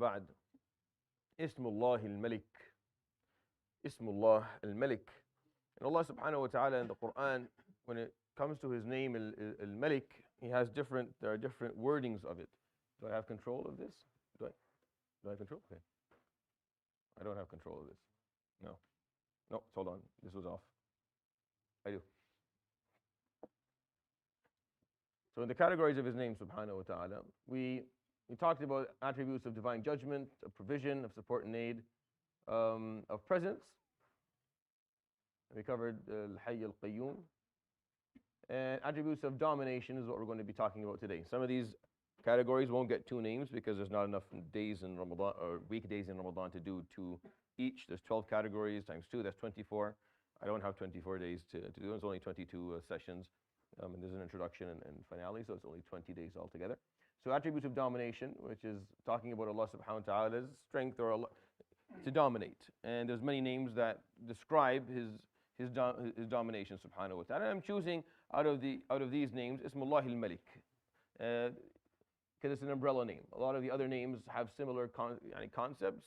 بعد. اسم الله الملك. اسم الله الملك. And Allah subhanahu wa ta'ala in the Quran, when it comes to his name al-Malik, there are different wordings of it. Do I have control of this? Do I have control? Okay. I don't have control of this. No, hold on. This was off. I do. So in the categories of his name, subhanahu wa ta'ala, we talked about attributes of divine judgment, of provision, of support and aid, of presence. We covered al-Hayy al-Qayyum. And attributes of domination is what we're going to be talking about today. Some of these categories won't get 2 names because there's not enough days in Ramadan or weekdays in Ramadan to do 2 each. There's 12 categories times 2, that's 24. I don't have 24 days to do. There's only 22 sessions. And there's an introduction and finale, so it's only 20 days altogether. So attributes of domination, which is talking about Allah subhanahu wa ta'ala's strength or Allah to dominate. And there's many names that describe his domination subhanahu wa ta'ala. I'm choosing out of these names Ismullah al-Malik, because it's an umbrella name. A lot of the other names have similar concepts.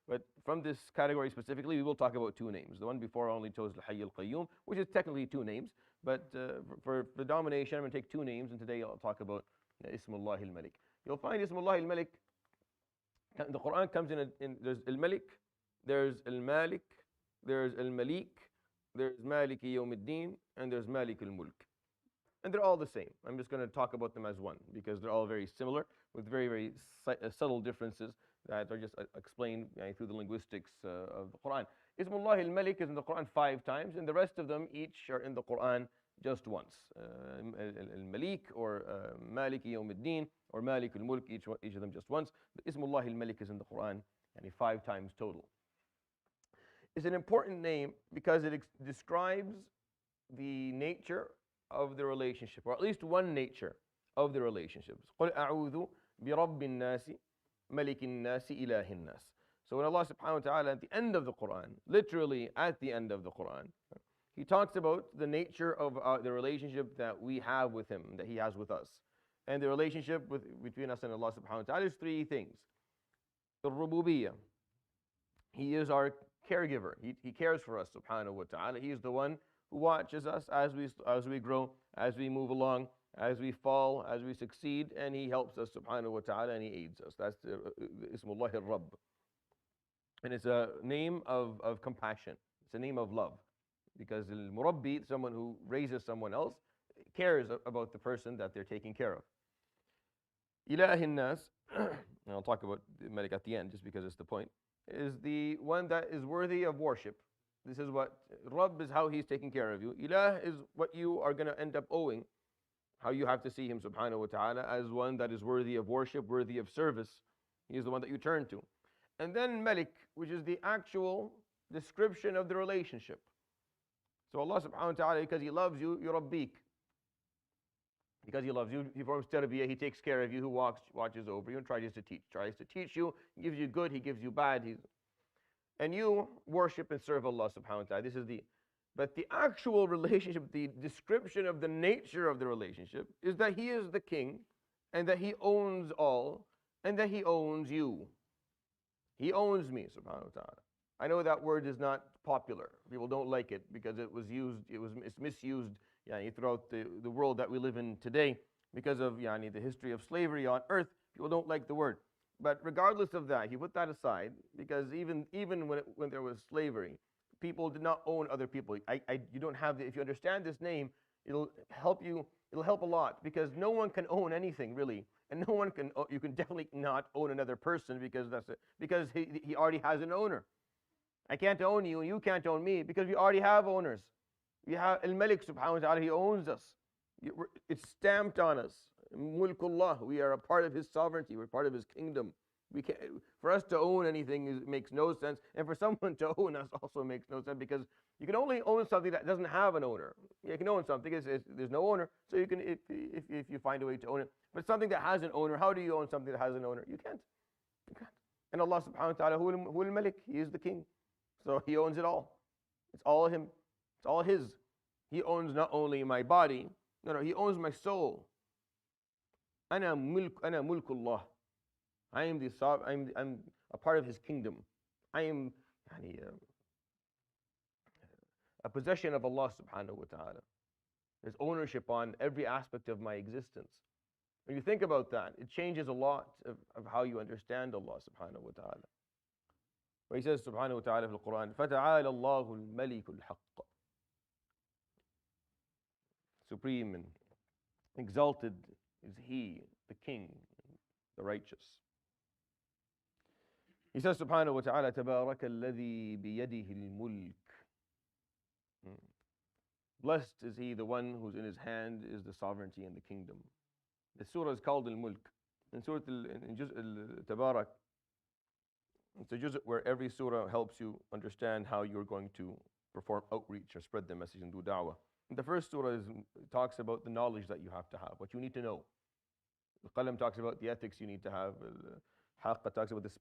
But from this category specifically, we will talk about 2 names. The one before I only chose Al-Hayy al-Qayyum, which is technically 2 names. But for the domination, I'm going to take 2 names, and today I'll talk about Ismullah al-Malik. You'll find Ismullah al-Malik, the Quran comes in there's al-Malik, there's al-Malik, there's al-Malik, there's Maliki Yawmiddin, and there's Malik al-Mulk. And they're all the same. I'm just going to talk about them as one because they're all very similar with very, very subtle differences that are just explained through the linguistics of the Quran. Ismullah al-Malik is in the Quran 5 times, and the rest of them each are in the Quran just once. Al-Malik or Maliki Yawmiddin or Malik al-Mulk, each of them just once. But Ismullah al-Malik is in the Quran 5 times total. It's an important name because it describes the nature of the relationship, or at least one nature of the relationships. قُلْ أَعُوذُ بِرَبِّ النَّاسِ مَلِكِ النَّاسِ إِلَهِ النَّاسِ. So when Allah subhanahu wa ta'ala at the end of the Quran, literally at the end of the Quran, He talks about the nature of the relationship that we have with Him, that He has with us. And the relationship between us and Allah subhanahu wa ta'ala is 3 things. The rububiyyah. He is our caregiver. He cares for us subhanahu wa ta'ala. He is the one who watches us as we grow, as we move along, as we fall, as we succeed, and He helps us subhanahu wa ta'ala and He aids us. That's the Ismullah al-Rabb. And it's a name of compassion. It's a name of love. Because al-Murabbi, someone who raises someone else, cares about the person that they're taking care of. Ilahin nas, and I'll talk about Malik at the end just because it's the point, is the one that is worthy of worship. This is what, Rabb is how He's taking care of you. Ilah is what you are going to end up owing. How you have to see Him subhanahu wa ta'ala as one that is worthy of worship, worthy of service. He is the one that you turn to. And then Malik, which is the actual description of the relationship. So Allah subhanahu wa ta'ala, because He loves you, Rabbik. Because He loves you, He forms tarbiyah, He takes care of you, who watches over you and tries to teach you, He gives you good, He gives you bad. And you worship and serve Allah subhanahu wa ta'ala. But the actual relationship, the description of the nature of the relationship is that He is the king and that He owns all and that He owns you. He owns me subhanahu wa ta'ala. I know that word is not popular. People don't like it because it's misused throughout the world that we live in today because of the history of slavery on earth. People don't like the word. But regardless of that, He put that aside because even when there was slavery, people did not own other people. You don't have if you understand this name, it'll help you. It'll help a lot because no one can own anything really, and no one can. You can definitely not own another person because he already has an owner. I can't own you, and you can't own me because we already have owners. We have Al-Malik subhanahu wa ta'ala. He owns us. It's stamped on us. Mulkullah. We are a part of His sovereignty. We're part of His kingdom. For us to own anything makes no sense, and for someone to own us also makes no sense because you can only own something that doesn't have an owner. You can own something there's no owner, so you can if you find a way to own it. But something that has an owner, how do you own something that has an owner? You can't. And Allah subhanahu wa ta'ala, Hu al-Malik, He is the king, so He owns it all. It's all Him. It's all His. He owns not only my body, no, He owns my soul. Ana mulkullah. I am the I'm a part of His kingdom. I am يعني, a possession of Allah subhanahu wa ta'ala. There's ownership on every aspect of my existence. When you think about that, it changes a lot of how you understand Allah subhanahu wa ta'ala. Where He says subhanahu wa ta'ala in the Quran, فَتَعَالَ اللَّهُ الْمَلِكُ الْحَقِّ. Supreme and exalted is He, the King, the righteous. He says subhanahu wa ta'ala, تَبَارَكَ الَّذِي بِيَدِهِ الْمُلْكِ. Blessed is he, the one whose in his hand is the sovereignty and the kingdom. The surah is called Al-Mulk. In Surah Al-Tabarak, it's a juz' where every surah helps you understand how you're going to perform outreach or spread the message and do da'wah. And the first surah talks about the knowledge that you have to have, what you need to know. Al-Qalam talks about the ethics you need to have. Al-Haqqa talks about the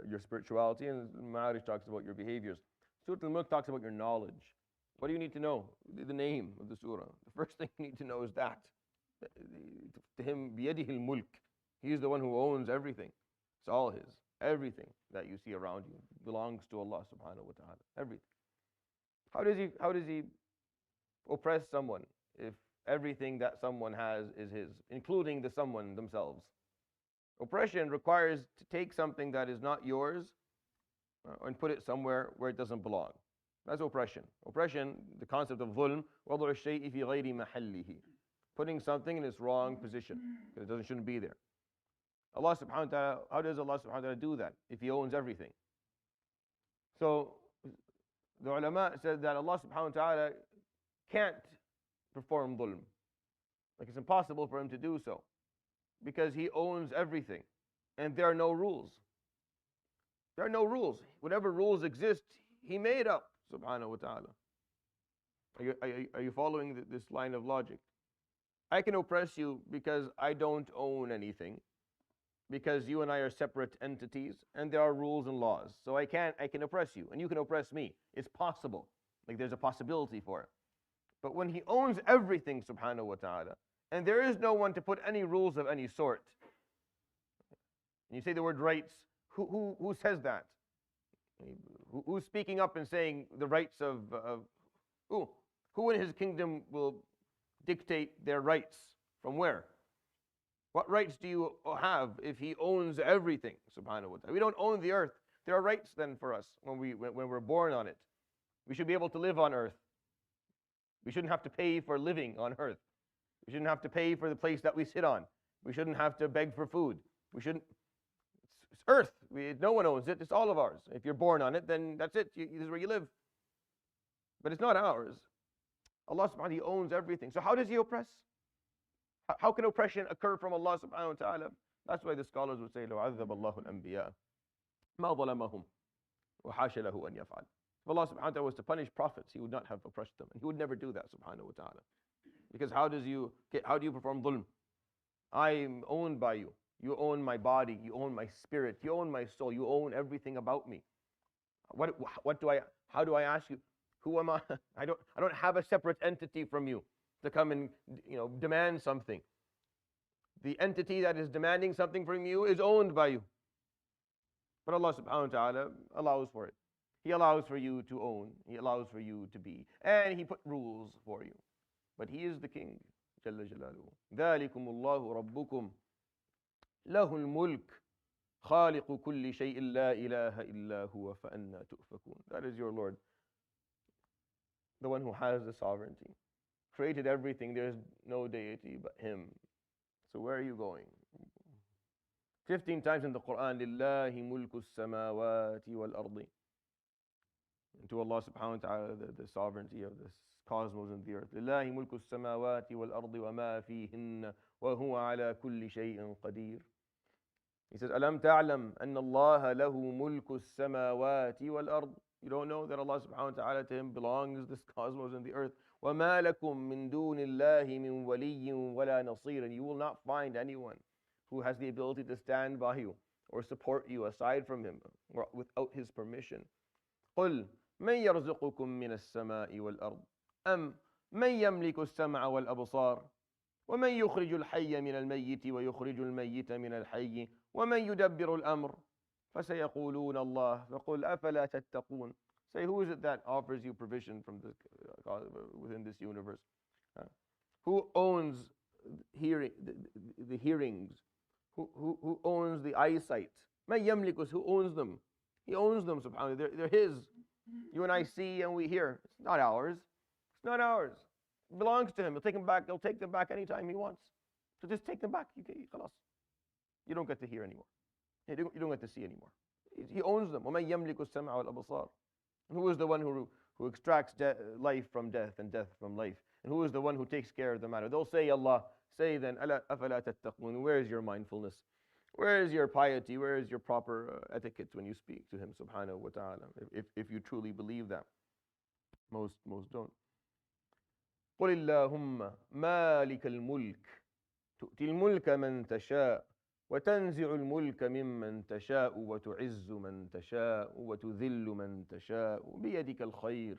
your spirituality, and Ma'arij talks about your behaviors. Surah Al-Mulk talks about your knowledge. What do you need to know? The name of the surah. The first thing you need to know is that. To him, بِيَدِهِ الْمُلْك. He is the one who owns everything. It's all His. Everything that you see around you belongs to Allah subhanahu wa ta'ala. Everything. How does he oppress someone if everything that someone has is His, including the someone themselves? Oppression requires to take something that is not yours and put it somewhere where it doesn't belong. That's oppression. Oppression, the concept of dhulm, وَضْعُ الشَّيْءِ فِي غَيْرِ مَحَلِّهِ. Putting something in its wrong position, because it shouldn't be there. Allah subhanahu wa ta'ala, how does Allah subhanahu wa ta'ala do that if He owns everything? So, the ulama said that Allah subhanahu wa ta'ala can't perform dhulm. Like it's impossible for Him to do so, because He owns everything, and there are no rules. There are no rules. Whatever rules exist, He made up, subhanahu wa ta'ala. Are you following this line of logic? I can oppress you because I don't own anything, because you and I are separate entities, and there are rules and laws. So I can oppress you, and you can oppress me. It's possible. Like there's a possibility for it. But when He owns everything, subhanahu wa ta'ala, and there is no one to put any rules of any sort, and you say the word rights, who says that? Who's speaking up and saying the rights of who? Who in His kingdom will dictate their rights? From where? What rights do you have if He owns everything, subhanahu wa ta'ala? We don't own the earth. There are rights then for us when we're born on it. We should be able to live on earth. We shouldn't have to pay for living on earth. We shouldn't have to pay for the place that we sit on. We shouldn't have to beg for food. We shouldn't. It's earth. No one owns it. It's all of ours. If you're born on it, then that's it. This is where you live. But it's not ours. Allah subhanahu wa ta'ala, He owns everything. So how does He oppress? How can oppression occur from Allah subhanahu wa ta'ala? That's why the scholars would say, لو عذب الله الأنبياء ما ظلمهم وحاش له أن يفعل. If Allah subhanahu wa ta'ala was to punish prophets, He would not have oppressed them. And He would never do that, subhanahu wa ta'ala. Because how do you perform dhulm? I am owned by you. You own my body. You own my spirit. You own my soul. You own everything about me. How do I ask you? Who am I? I don't have a separate entity from you to come and demand something. The entity that is demanding something from you is owned by you. But Allah subhanahu wa ta'ala allows for it. He allows for you to own. He allows for you to be. And He put rules for you. But He is the King. Jalla Jalaluhu. ذَلِكُمُ اللَّهُ رَبُّكُمْ لَهُ الْمُلْكُ خَالِقُ كُلِّ شَيْءٍ لَا إِلَهَ إِلَّا هُوَ فَأَنَّا تُؤْفَكُونَ. That is your Lord, the one who has the sovereignty. Created everything. There's no deity but Him. So where are you going? 15 times in the Quran, لِلَّهِ مُلْكُ السَّمَاوَاتِ وَالْأَرْضِ. And to Allah subhanahu wa ta'ala, the sovereignty of this cosmos and the earth. لِلَّهِ مُلْكُ السَّمَاوَاتِ وَالْأَرْضِ وَمَا فِيهِنَّ وَهُوَ عَلَى كُلِّ شَيْءٍ قَدِيرٌ. He says, أَلَمْ تَعْلَمْ أَنَّ اللَّهَ لَهُ مُلْكُ السَّمَاوَاتِ وَالْأَرْضِ. You don't know that Allah subhanahu wa ta'ala, to Him belongs this cosmos and the earth. وَمَا لَكُم مِّن دُونِ اللَّهِ مِن وَلِيٍّ وَلَا نَصِيرٍ. And you will not find anyone who has the ability to stand by you or support you aside from Him or without His permission. قُلْ مَن يَرْزُقُكُم مِّنَ السَّمَاءِ وَالْأَرْضِ أَمْ مَن يَمْلِكُ السَّمْعَ وَالْأَبْصَارَ ومن يخرج الحي من الميت ويخرج الميت من الحي ومن يدبر الأمر فسيقولون الله فقل أفلا تتقون. Say, who is it that offers you provision from this, within this universe? Who owns the hearings? Who owns the eyesight? من يملك, who owns them? He owns them, subhanAllah. They're his. You and I see and we hear. It's not ours. It's not ours. It belongs to him. He'll take them back. He'll take them back anytime he wants. So just take them back. You don't get to hear anymore. You don't get to see anymore. He owns them. وَمَنْ يَمْلِكُ السَّمْعَ وَالْأَبْصَارَ. And who is the one who extracts life from death and death from life? And who is the one who takes care of the matter? They'll say, Allah. Say then, أَفَلَا تَتَّقُونَ. Where is your mindfulness? Where is your piety? Where is your proper etiquette when you speak to him, subhanahu wa ta'ala? If you truly believe that. Most don't. قل اللهم مالك الملك تؤتي الملك من تشاء وتنزع الملك ممن تشاء وتعز من تشاء وتذل من تشاء بيدك الخير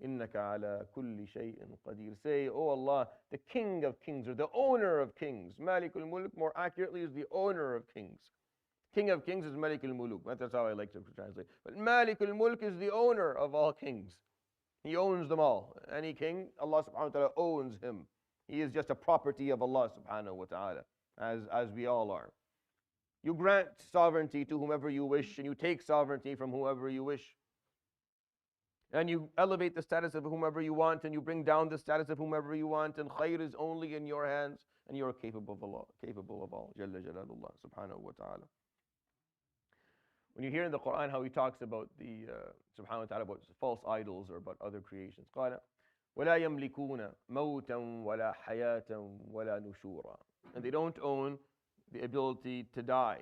إنك على كل شيء قدير. Say, oh Allah, the King of Kings, or the owner of kings. Malik al-Mulk, more accurately, is the owner of kings. King of Kings is Malik al-Muluk. That's how I like to translate. But Malik al-Mulk is the owner of all kings. He owns them all. Any king, Allah subhanahu wa ta'ala owns him. He is just a property of Allah subhanahu wa ta'ala, as we all are. You grant sovereignty to whomever you wish, and you take sovereignty from whoever you wish. And you elevate the status of whomever you want, and you bring down the status of whomever you want, and khair is only in your hands, and you are capable of all. Jalla Jalalullah subhanahu wa ta'ala. When you hear in the Quran how he talks about the subhanahu wa ta'ala, about false idols or about other creations, قال ولا يملكون موتا ولا حياة ولا نشورا. And they don't own the ability to die.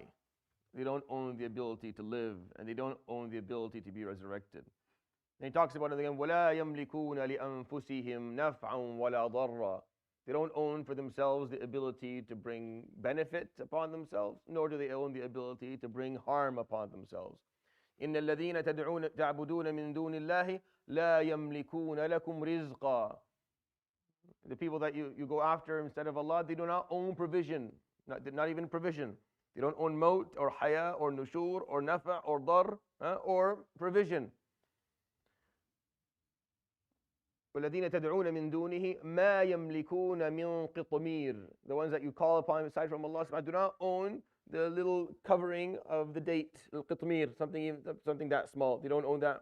They don't own the ability to live, and they don't own the ability to be resurrected. And he talks about it again, ولا يملكون لأنفسهم نفعا ولا ضرا. They don't own for themselves the ability to bring benefit upon themselves, nor do they own the ability to bring harm upon themselves. إن الذين تعبدون من دون الله لا يملكون لكم رزقا. The people that you go after instead of Allah, they do not own provision, not even provision. They don't own maut or haya or nushur or nafa or dar or provision. والذين تدعون من دونه ما يملكون من قطمير. The ones that you call upon aside from Allah do not own the little covering of the date, القطمير, something that small. They don't own that.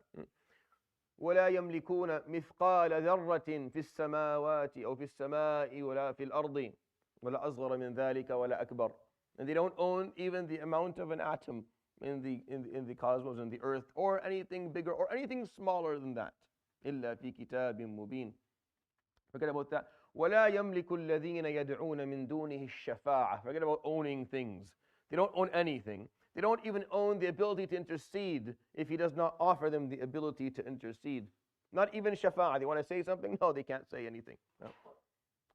ولا يملكون مثقال ذرة في السماوات أو في السماء ولا في الأرض ولا أصغر من ذلك ولا أكبر. And they don't own even the amount of an atom in the cosmos, in the earth, or anything bigger or anything smaller than that. إلا في كتاب مبين. Forget about that. ولا يملك الذين يدعون من دونه الشفاعة. Forget about owning things. They don't own anything. They don't even own the ability to intercede if he does not offer them the ability to intercede. Not even shafa'a. They want to say something? No, they can't say anything. No.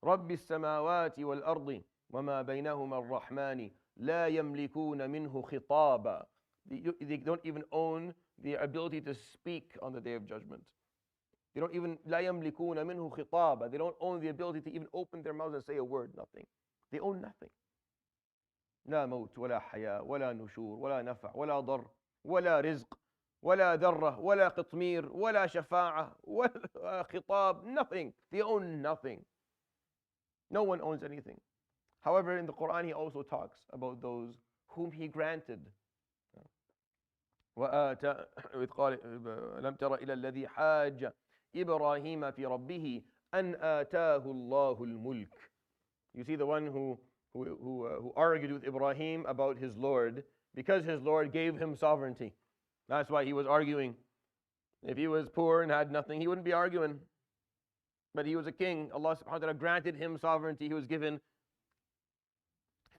رب السماوات والأرض وما بينهما الرحمن لا يملكون منه خطابا. They don't even own the ability to speak on the day of judgment. They don't even لا يملكون منه خطابا. They don't own the ability to even open their mouths and say a word. Nothing. They own nothing. لا موت ولا حياة ولا نشور ولا نفع ولا ضر ولا رزق ولا ذرة ولا قطمير ولا شفاعة ولا خطاب. Nothing. They own nothing. No one owns anything. However, in the Quran, he also talks about those whom he granted. وآتى قال لم تر إلى الذي حاج إبراهيم في ربه أن آتاه الله الملك. You see the one who argued with Ibrahim about his Lord because his Lord gave him sovereignty. That's why he was arguing. If he was poor and had nothing, he wouldn't be arguing. But he was a king. Allah subhanahu wa ta'ala granted him sovereignty. He was given,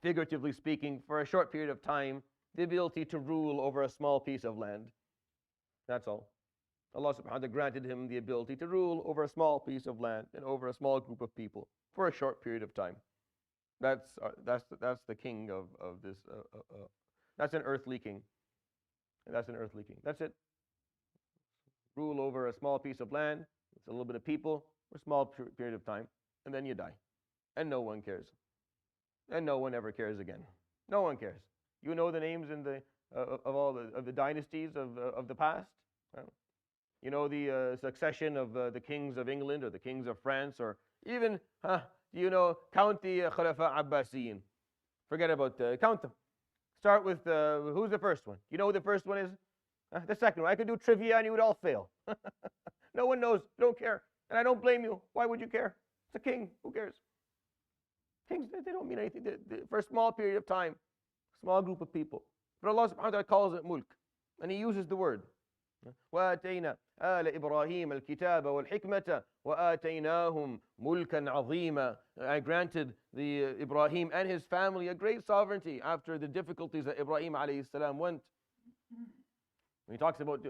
figuratively speaking, for a short period of time, the ability to rule over a small piece of land. That's all. Allah subhanahu wa ta'ala granted him the ability to rule over a small piece of land and over a small group of people for a short period of time. That's the king of this. That's an earthly king. That's an earthly king. That's it. Rule over a small piece of land. It's a little bit of people for a small period of time, and then you die. and no one cares. And no one ever cares again. No one cares. You know the names in the, of all the dynasties of the past? You know the succession of the kings of England or the kings of France, or even, you know, count the Khulafa Abbasiyin. Forget about, count them. Start with, who's the first one? You know who the first one is? The second one. I could do trivia and you would all fail. No one knows. You don't care. And I don't blame you. Why would you care? It's a king. Who cares? Kings, they don't mean anything. For a small period of time, small group of people. But Allah subhanahu wa ta'ala calls it mulk. And He uses the word. وآتينا آل إبراهيم الكتاب والحكمة وآتيناهم ملكا عظيما. I granted the Ibrahim and his family a great sovereignty after the difficulties that Ibrahim alayhi salam went. When he talks about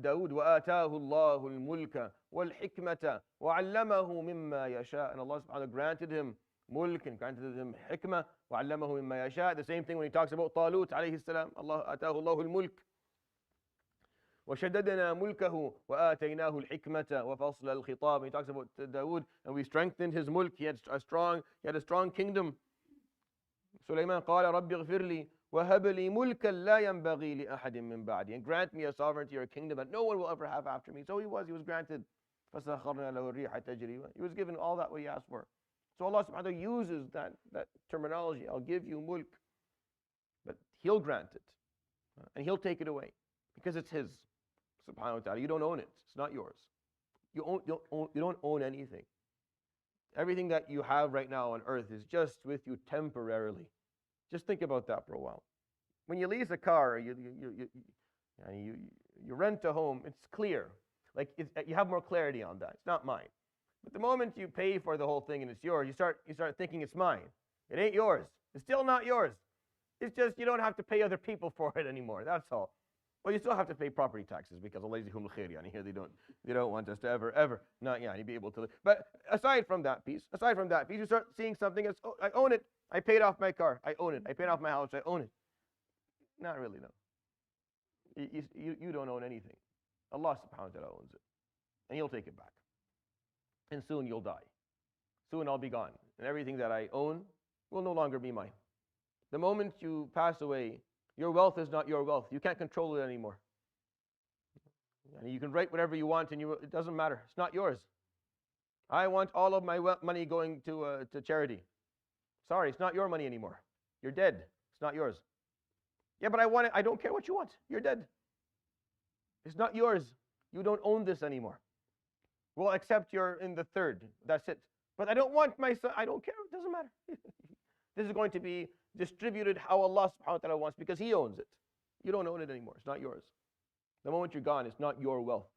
Dawood, وآتاه الله الملك والحكمة وعلمه مما يشاء. And Allah subhanahu wa ta'ala granted him mulk and granted him hikmah. وعلمه مما يشاء. The same thing when he talks about Talut alayhi salam. Allah آتاه الله الملك. وشددنا ملكه وآتيناه الحكمة وفصل الخطاب. He talks about Dawood, and we strengthened his mulk. He had a strong kingdom. Sulaiman قال رب اغفر لي وهب لي ملكا لا ينبغي لأحد من بعدي. And grant me a sovereignty or a kingdom that no one will ever have after me. So he was granted. فسخرنا له الريح تجري. He was given all that what he asked for. So Allah subhanahu wa ta'ala uses that terminology. I'll give you mulk. But He'll grant it. And He'll take it away. Because it's His. Subhanahu wa ta'ala. You don't own it. It's not yours. You don't own anything. Everything that you have right now on earth is just with you temporarily. Just think about that for a while. When you lease a car, you rent a home, it's clear. Like you have more clarity on that. It's not mine. But the moment you pay for the whole thing and it's yours, you start thinking it's mine. It ain't yours. It's still not yours. It's just you don't have to pay other people for it anymore. That's all. Well, you still have to pay property taxes because Allah yajzihum al-khair. Here they don't want us to ever not be able to live. But aside from that piece, you start seeing something as, oh, I own it. I paid off my car. I own it. I paid off my house. I own it. Not really, no. You don't own anything. Allah subhanahu wa ta'ala owns it. And He'll take it back. And soon you'll die. Soon I'll be gone. And everything that I own will no longer be mine. The moment you pass away, your wealth is not your wealth. You can't control it anymore. And you can write whatever you want, and it doesn't matter. It's not yours. I want all of my money going to charity. Sorry, it's not your money anymore. You're dead. It's not yours. Yeah, but I want it. I don't care what you want. You're dead. It's not yours. You don't own this anymore. Well, except you're in the third. That's it. But I don't want my son. I don't care. It doesn't matter. This is going to be distributed how Allah subhanahu wa ta'ala wants because He owns it. You don't own it anymore. It's not yours. The moment you're gone, it's not your wealth.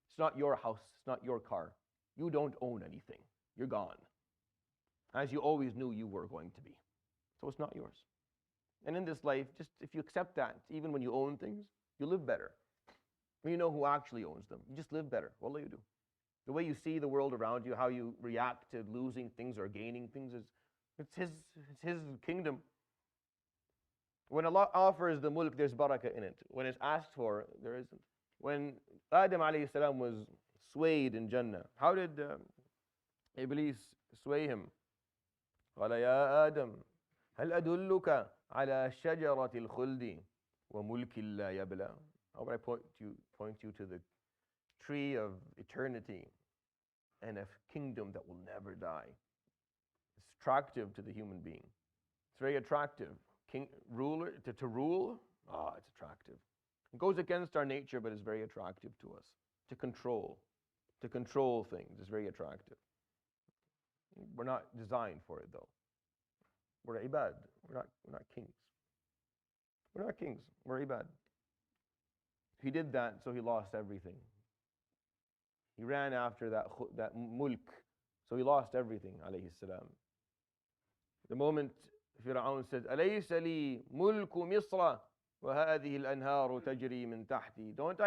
It's not your house. It's not your car. You don't own anything. You're gone. As you always knew you were going to be. So it's not yours. And in this life, just if you accept that, even when you own things, you live better. When you know who actually owns them, you just live better. Wallah, you do. The way you see the world around you, how you react to losing things or gaining things, it's his kingdom. When Allah offers the mulk, there's barakah in it. When it's asked for, there isn't. When Adam alayhi salam was swayed in Jannah, how did Iblis sway him? قال يا آدم هل أدلك على شجرة الخلد وملك لا يبلى. How would I point you to the tree of eternity and a kingdom that will never die? It's attractive to the human being. It's very attractive. Ruler to rule, it's attractive. It goes against our nature, but it's very attractive to us. To control things is very attractive. We're not designed for it though. We're ibad. We're not kings. We're not kings. We're ibad. He did that, so he lost everything. He ran after that mulk, so he lost everything. Alayhi salam. The moment Fir'aun said, أليس لي ملك مصر وهذه الأنهار تجري من تحتي. Don't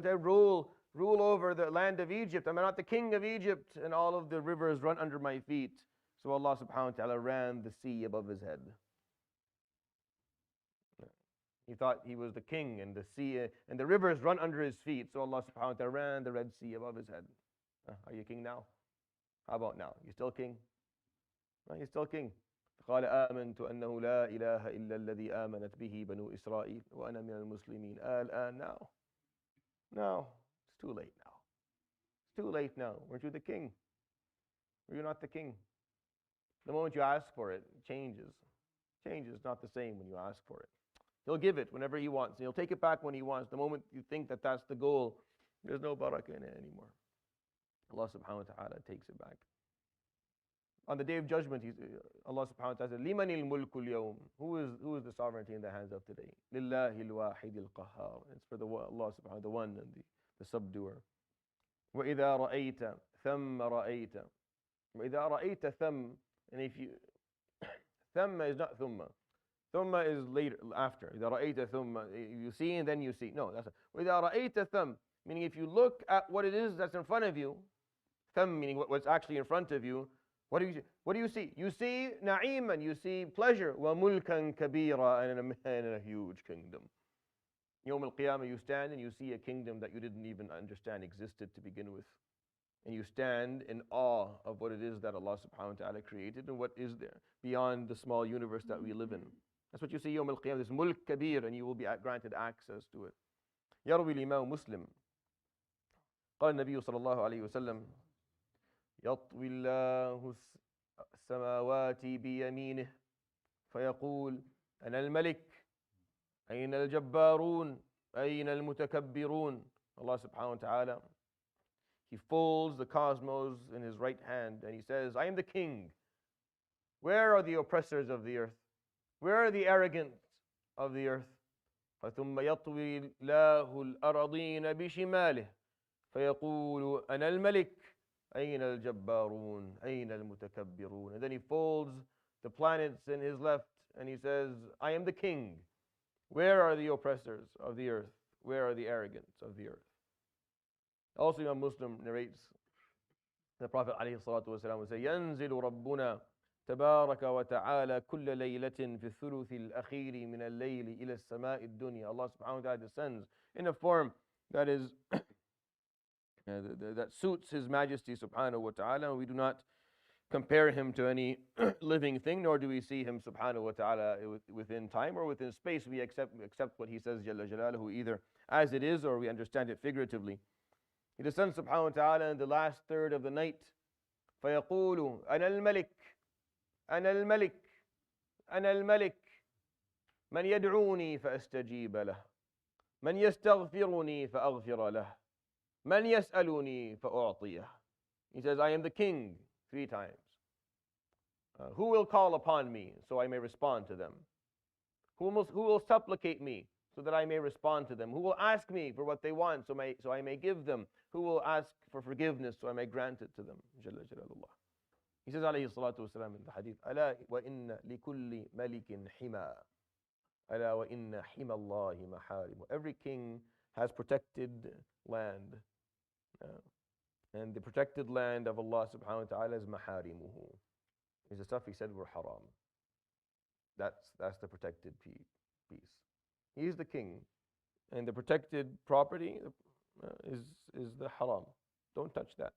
I rule over the land of Egypt? Am I not the king of Egypt? And all of the rivers run under my feet. So Allah subhanahu wa ta'ala ran the sea above his head. He thought he was the king, and the sea and the rivers run under his feet. So Allah subhanahu wa ta'ala ran the Red Sea above his head. Are you king now? How about now? You still king? He's still king. قال آمنت أنه لا إله إلا الذي آمنت به بنو إسرائيل وأنا من المسلمين. الآن now. No, it's too late now. It's too late now. Weren't you the king? Were you not the king? The moment you ask for it, it changes. Change is not the same when you ask for it. He'll give it whenever he wants. He'll take it back when he wants. The moment you think that that's the goal, there's no barakah in it anymore. Allah subhanahu wa ta'ala takes it back. On the day of judgment, Allah subhanahu wa ta'ala says, لِمَنِ الْمُلْكُ الْيَوْمِ Who is the sovereignty in the hands of today? لِلَّهِ الْوَاحِدِ الْقَهَّارِ It's for Allah subhanahu wa ta'ala, the one and the subduer. وَإِذَا رَأَيْتَ ثَمَّ رَأَيْتَ وَإِذَا رَأَيْتَ ثَمَّ And if you, ثَمَّ is not ثُمَّ. ثُمَّ is later, after. إِذَا رَأَيْتَ ثُمَّ You see and then you see. No, that's not. وَإِذَا رَأَيْتَ ثَمَّ Meaning if you look at what it is that's in front of you, ثَمَّ meaning what's actually in front of you, what do you see? What do you see? You see na'iman, you see pleasure, وَمُلْكًا كَبِيرًا and a huge kingdom. Yawm al-Qiyamah, you stand and you see a kingdom that you didn't even understand existed to begin with. And you stand in awe of what it is that Allah subhanahu wa ta'ala created and what is there beyond the small universe that we live in. That's what you see Yawm al-Qiyamah, this mulk kabir, and you will be granted access to it. يروي الإمام مسلم قال النبي صلى الله عليه وسلم يطوي الله السماوات بيمينه فيقول أنا الملك أين الجبارون أين المتكبرون. Allah subhanahu wa ta'ala, He folds the cosmos in His right hand and He says, I am the king. Where are the oppressors of the earth? Where are the arrogant of the earth? ثم يطوي الله الأرضين بشماله فيقول أنا الملك أين الجبارون أين المتكبرون. And then He folds the planets in His left and He says, I am the king. Where are the oppressors of the earth? Where are the arrogants of the earth? Also Imam Muslim narrates the Prophet ﷺ would say, ينزل ربنا تبارك وتعالى كل ليلة في الثلث الأخير من الليل إلى السماء الدنيا. Allah subhanahu wa ta'ala descends in a form that is that suits His Majesty subhanahu wa ta'ala. We do not compare Him to any living thing, nor do we see Him subhanahu wa ta'ala within time or within space. We accept what He says Jalla Jalaluhu either as it is or we understand it figuratively. He descends subhanahu wa ta'ala in the last third of the night. فيقول أنا الملك أنا الملك أنا الملك من يدعوني فأستجيب له من يستغفرني فأغفر له من يسألني فأعطيه. He says, I am the king 3 times. Who will call upon me so I may respond to them? Who will supplicate me so that I may respond to them? Who will ask me for what they want so I may give them? Who will ask for forgiveness so I may grant it to them? Jalla Jalalullah. He says alayhi salatu wasalam in the hadith, ألا وإن لكل ملك حمى ألا وإن حمى الله محارم. Every king has protected land. And the protected land of Allah subhanahu wa ta'ala is maharimuhu. Is the stuff He said were haram. That's the protected piece. He is the king. And the protected property is the haram. Don't touch that.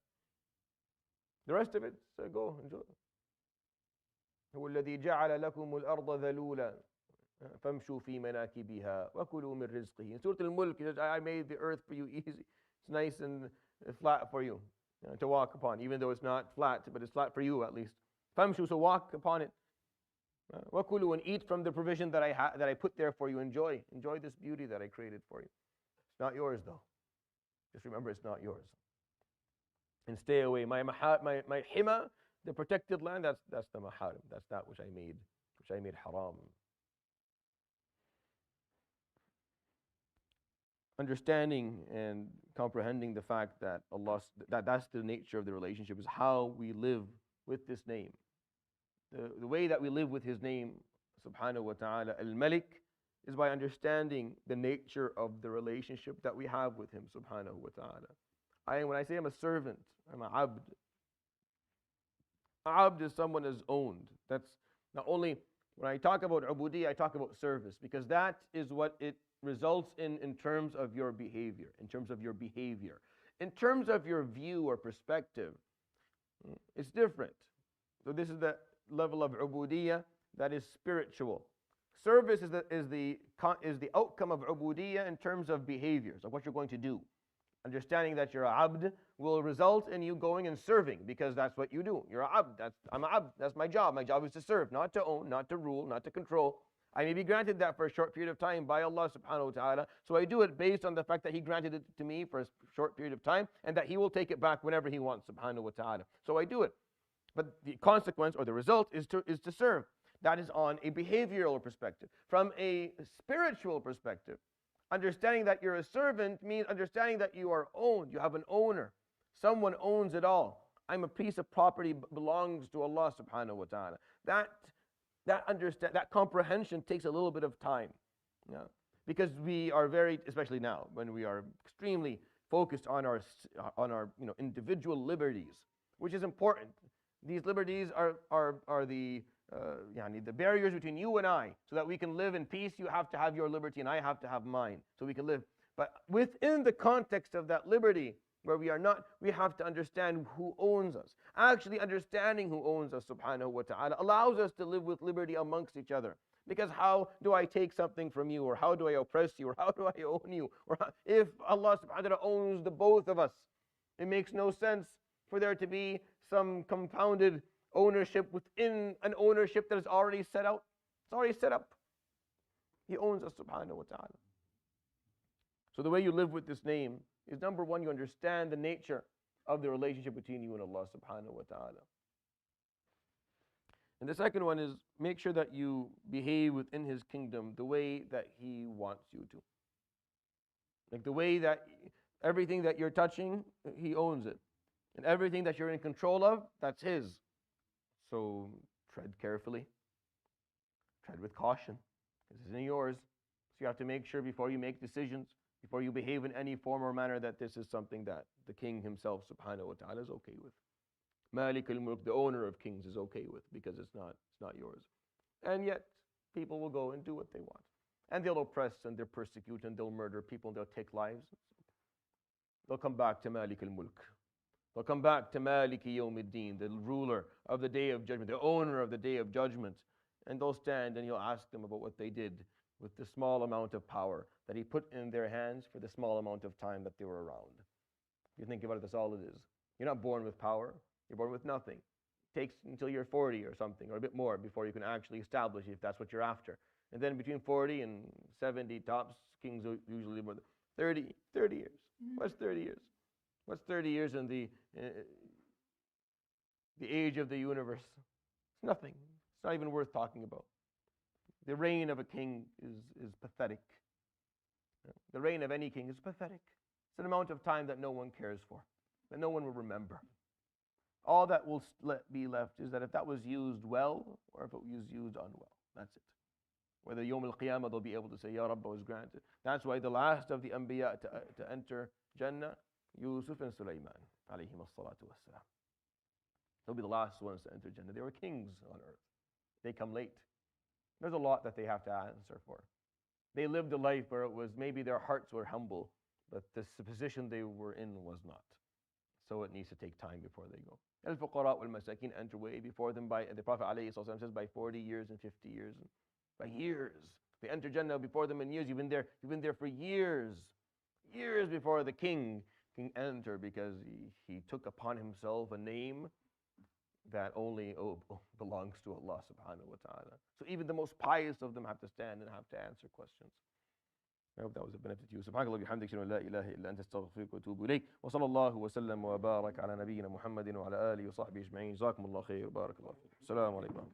The rest of it, go enjoy. هو الذي جعل لكم الأرض ذلولا فامشوا في مناكبها وكلوا من رزقه. In Surah Al-Mulk, He says, I made the earth for you easy. It's nice and flat for you to walk upon, even though it's not flat, but it's flat for you at least. فامشوا, so walk upon it. وكلوا, and eat from the provision that I put there for you. Enjoy this beauty that I created for you. It's not yours though. Just remember, it's not yours. And stay away. My hima, the protected land, that's the maharim. That's that which I made haram. Understanding and comprehending the fact that that's the nature of the relationship, is how we live with this name. The way that we live with His name, subhanahu wa ta'ala, Al-Malik, is by understanding the nature of the relationship that we have with Him, subhanahu wa ta'ala. When I say I'm a servant, I'm an abd. Abd is someone who's owned. That's not only, when I talk about ubudiyya, I talk about service, because that is what it results in terms of your behavior, in terms of your behavior. In terms of your view or perspective, it's different. So this is level of ubudiyya that is spiritual. Service is the outcome of ubudiyya in terms of behaviors, of what you're going to do. Understanding that you're a abd will result in you going and serving, because that's what you do. You're a abd. I'm a abd. That's my job. My job is to serve, not to own, not to rule, not to control. I may be granted that for a short period of time by Allah subhanahu wa ta'ala. So I do it based on the fact that He granted it to me for a short period of time, and that He will take it back whenever He wants subhanahu wa ta'ala. So I do it. But the consequence or the result is to serve. That is on a behavioral perspective. From a spiritual perspective, understanding that you're a servant means understanding that you are owned. You have an owner. Someone owns it all. I'm a piece of property belongs to Allah subhanahu wa ta'ala. That comprehension takes a little bit of time. Yeah? Because we are especially now, when we are extremely focused on our individual liberties, which is important. These liberties are the barriers between you and I, so that we can live in peace. You have to have your liberty and I have to have mine, so we can live. But within the context of that liberty, where we have to understand who owns us. Actually understanding who owns us subhanahu wa ta'ala allows us to live with liberty amongst each other. Because how do I take something from you, or how do I oppress you, or how do I own you? If Allah subhanahu wa ta'ala owns the both of us, it makes no sense for there to be some compounded ownership within an ownership that is already set out. It's already set up. He owns us subhanahu wa ta'ala. So the way you live with this name is, number one, you understand the nature of the relationship between you and Allah subhanahu wa ta'ala. And the second one is, make sure that you behave within His kingdom the way that He wants you to. Like the way that everything that you're touching, He owns it. And everything that you're in control of, that's His. So tread carefully. Tread with caution. This isn't yours. So you have to make sure before you make decisions, before you behave in any form or manner, that this is something that the King Himself subhanahu wa ta'ala is okay with. Malik Al-Mulk, the owner of kings, is okay with, because it's not yours. And yet people will go and do what they want. And they'll oppress and they'll persecute and they'll murder people and they'll take lives. They'll come back to Malik Al-Mulk. They'll come back to Maliki Yawmiddin, the ruler of the Day of Judgment, the owner of the Day of Judgment. And they'll stand and you'll ask them about what they did with the small amount of power that He put in their hands for the small amount of time that they were around. If you think about it, that's all it is. You're not born with power. You're born with nothing. It takes until you're 40 or something, or a bit more, before you can actually establish it, if that's what you're after. And then between 40 and 70 tops, kings usually live more than 30 years. What's 30 years? What's 30 years in the age of the universe? It's nothing. It's not even worth talking about. The reign of a king is pathetic. The reign of any king is pathetic. It's an amount of time that no one cares for, that no one will remember. All that will be left is that if that was used well, or if it was used unwell. That's it. Whether Yawm al-Qiyamah they'll be able to say, Ya Rabb, was granted. That's why the last of the Anbiya to enter Jannah, Yusuf and Sulaiman, alayhim as-salatu was-salam. They'll be the last ones to enter Jannah. They were kings on earth. They come late. There's a lot that they have to answer for. They lived a life where it was, maybe their hearts were humble, but the position they were in was not. So it needs to take time before they go. Al-Fuqara wal-Masakin enter way before them by, the Prophet ﷺ says, by 40 years and 50 years. By years. They enter Jannah before them in years. You've been there for years. Years before the king can enter, because he took upon himself a name that only belongs to Allah subhanahu wa ta'ala. So even the most pious of them have to stand and have to answer questions. I hope that was a benefit to you. Subhanakallah bihamdik, shalla la ilaha illa anta astaghfiruka wa atubu ilayk. Wa sallallahu wa sallam wa barak ala nabiyyina Muhammadin wa ala alihi wa sahbihi ajma'in. Jazakumullahu khair. Barakallahu. Assalamu alaikum.